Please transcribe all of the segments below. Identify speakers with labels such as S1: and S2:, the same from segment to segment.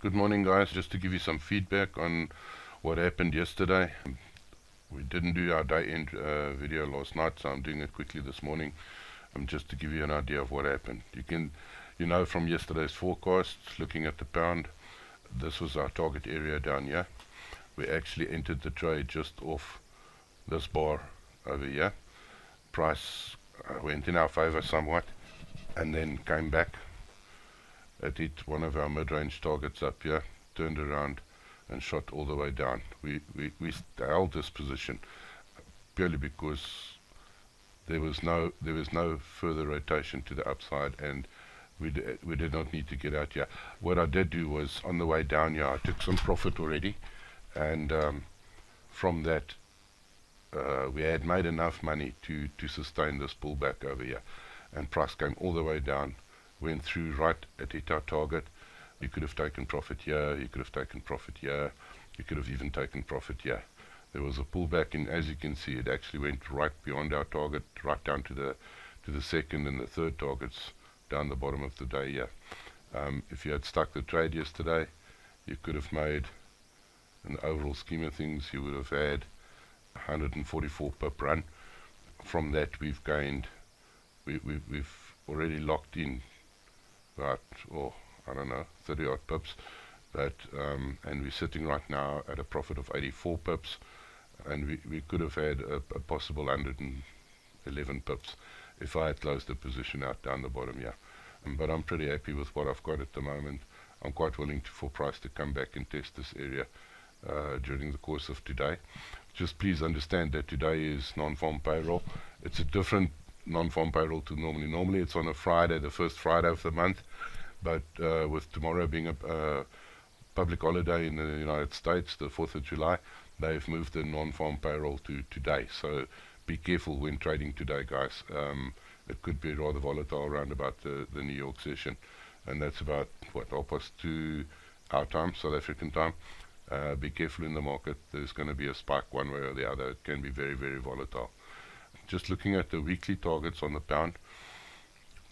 S1: Good morning, guys. Just to give you some feedback on what happened yesterday. We didn't do our day end video last night, so I'm doing it quickly this morning. Just to give you an idea of what happened. You know from yesterday's forecasts, looking at the pound, this was our target area down here. We actually entered the trade just off this bar over here. Price went in our favor somewhat, and then came back. It hit one of our mid-range targets up here, turned around and shot all the way down. We held this position purely because there was no further rotation to the upside, and we did not need to get out here. What I did do was, on the way down here, I took some profit already, and from that we had made enough money to sustain this pullback over here, and price came all the way down, went through right at hit our target. You could have taken profit here, you could have taken profit here, you could have even taken profit here. There was a pullback, and as you can see, it actually went right beyond our target, right down to the second and the third targets down the bottom of the day here. If you had stuck the trade yesterday, you could have made, in the overall scheme of things, you would have had 144 pip run. From that, we've gained, we've already locked in about, I don't know, 30 odd pips, but and we're sitting right now at a profit of 84 pips, and we could have had a possible 111 pips if I had closed the position out down the bottom here. But I'm pretty happy with what I've got at the moment. I'm quite willing for price to come back and test this area during the course of today. Just please understand that today is non-farm payroll. It's a different non-farm payroll to normally. Normally it's on a Friday, the first Friday of the month, but with tomorrow being a public holiday in the United States, the 4th of July, they've moved the non-farm payroll to today. So be careful when trading today, guys. It could be rather volatile around about the New York session, and that's about, what, 2:30 our time, South African time. Be careful in the market. There's going to be a spike one way or the other. It can be very, very volatile. Just looking at the weekly targets on the pound,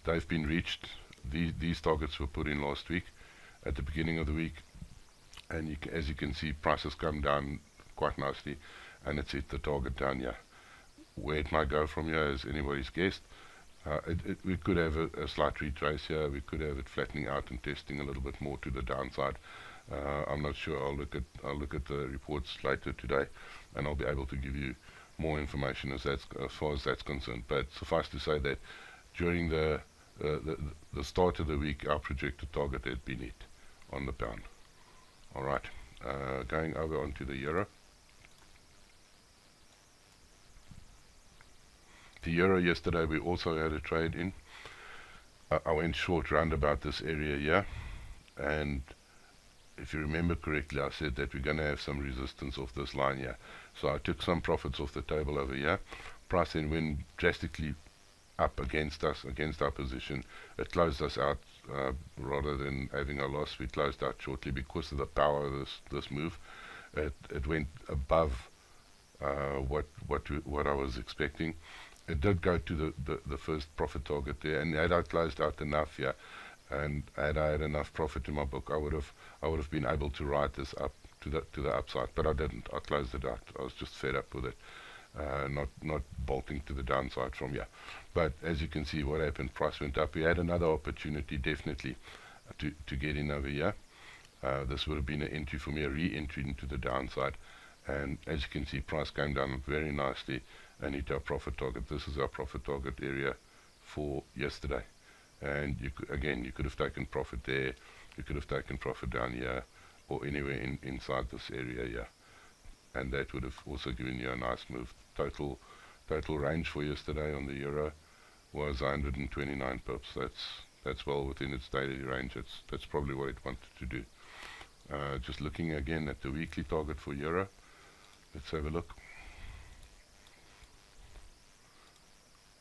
S1: they've been reached. These targets were put in last week at the beginning of the week, and as you can see, prices come down quite nicely, and it's hit the target down here. Where it might go from here is anybody's guess. We could have a slight retrace here. We could have it flattening out and testing a little bit more to the downside. I'm not sure. I'll look at the reports later today, and I'll be able to give you more information as far as that's concerned. But suffice to say that during the start of the week, our projected target had been hit on the pound. All right, going over onto the euro. The euro yesterday, we also had a trade in. I went short round about this area here, and if you remember correctly, I said that we're going to have some resistance off this line here. So I took some profits off the table over here. Price then went drastically up against us, against our position. It closed us out rather than having a loss. We closed out shortly because of the power of this move. It went above what I was expecting. It did go to the first profit target there, and had I closed out enough here, and had I had enough profit in my book, I would have been able to ride this up to the upside, but I didn't. I closed it out. I was just fed up with it, not bolting to the downside from here. But as you can see, what happened? Price went up. We had another opportunity, definitely, to get in over here. This would have been an entry for me, a re-entry into the downside. And as you can see, price came down very nicely and hit our profit target. This is our profit target area for yesterday. And you could have taken profit there, you could have taken profit down here, or anywhere inside this area here, and that would have also given you a nice move. Total range for yesterday on the euro was 129 pips. That's well within its daily range. That's probably what it wanted to do. Just looking again at the weekly target for euro, let's have a look.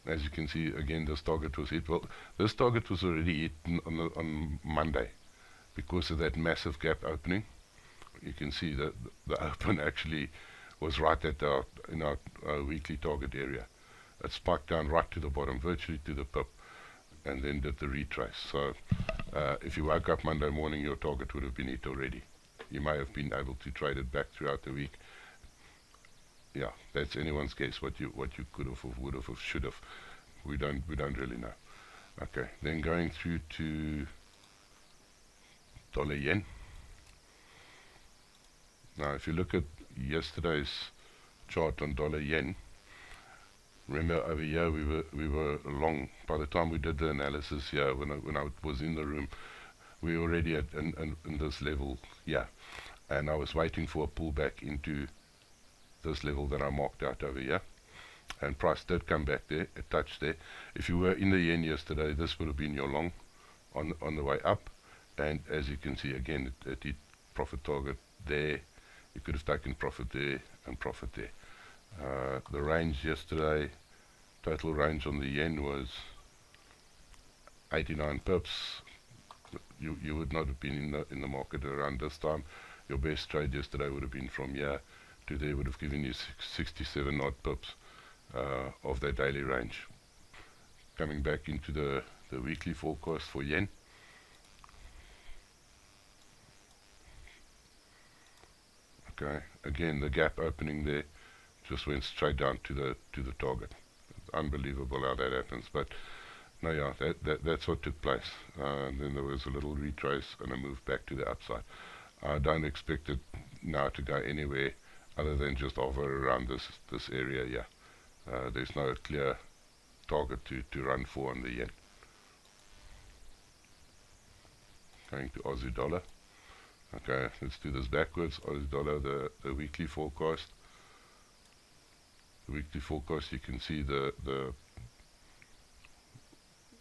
S1: As you can see, again, this target was hit. Well, this target was already hit on Monday because of that massive gap opening. You can see that the open actually was right at our weekly target area. It spiked down right to the bottom, virtually to the pip, and then did the retrace. So If you woke up Monday morning, your target would have been hit already. You may have been able to trade it back throughout the week. Yeah, that's anyone's guess what you could have, or would have, or should have. We don't really know. Okay, then going through to dollar yen. Now, if you look at yesterday's chart on dollar yen, remember over here we were long. By the time we did the analysis here, when I was in the room, we were already at in this level here, and I was waiting for a pullback into this level that I marked out over here, and price did come back there. It touched there. If you were in the yen yesterday, this would have been your long on the way up, and as you can see again, it hit profit target there. You could have taken profit there and profit there. The range yesterday, total range on the yen was 89 pips. You would not have been in the market around this time. Your best trade yesterday would have been from here to there, would have given you 67 odd pips of their daily range. Coming back into the weekly forecast for yen. Okay, again the gap opening there just went straight down to the target. It's unbelievable how that happens, but no, yeah, that's what took place. Then there was a little retrace and a move back to the upside. I don't expect it now to go anywhere other than just hover around this area here. There's no clear target to run for on the yen. Going to Aussie dollar. Okay, let's do this backwards. Aussie dollar, the weekly forecast. The weekly forecast, you can see the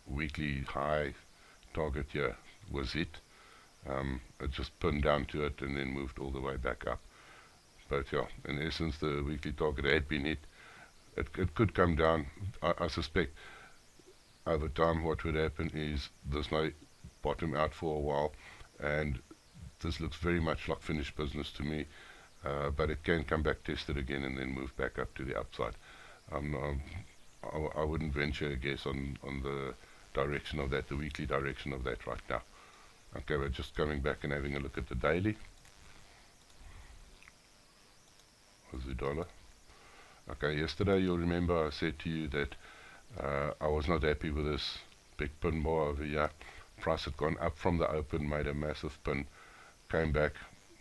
S1: weekly high target here was it. It just pinned down to it and then moved all the way back up. But yeah, in essence, the weekly target had been hit. It could come down. I suspect over time what would happen is this may bottom out for a while, and this looks very much like finished business to me, but it can come back, test it again, and then move back up to the upside. I wouldn't venture a guess on the direction of that, the weekly direction of that right now. Okay, we're just coming back and having a look at the daily. Aussie dollar. Okay, yesterday you'll remember I said to you that I was not happy with this big pin bar over here. Price had gone up from the open, made a massive pin, came back,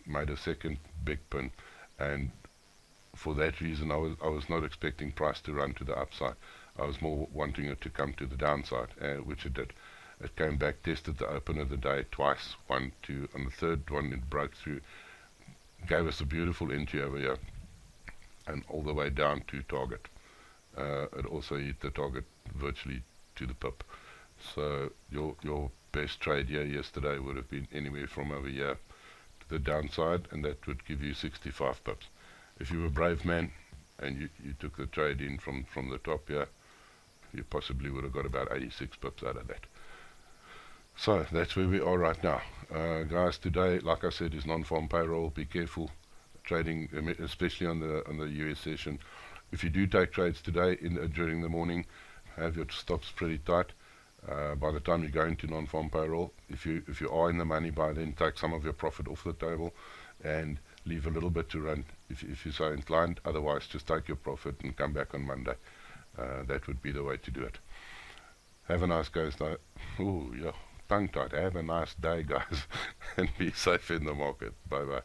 S1: made a second big pin, and for that reason I was not expecting price to run to the upside. I was more wanting it to come to the downside, which it did. It came back, tested the open of the day twice, one, two, on the third one it broke through, gave us a beautiful entry over here, and all the way down to target. It also hit the target virtually to the pip. So your best trade here yesterday would have been anywhere from over here to the downside, and that would give you 65 pips. If you were a brave man and you took the trade in from the top here, you possibly would have got about 86 pips out of that. So that's where we are right now. Guys, today, like I said, is non-farm payroll. Be careful trading, especially on the US session. If you do take trades today during the morning, have your stops pretty tight. By the time you go into non-farm payroll, if you are in the money by then, take some of your profit off the table and leave a little bit to run if you're so inclined. Otherwise, just take your profit and come back on Monday. That would be the way to do it. Have a nice day. Ooh, yeah, tongue tied. Have a nice day, guys, and be safe in the market. Bye bye.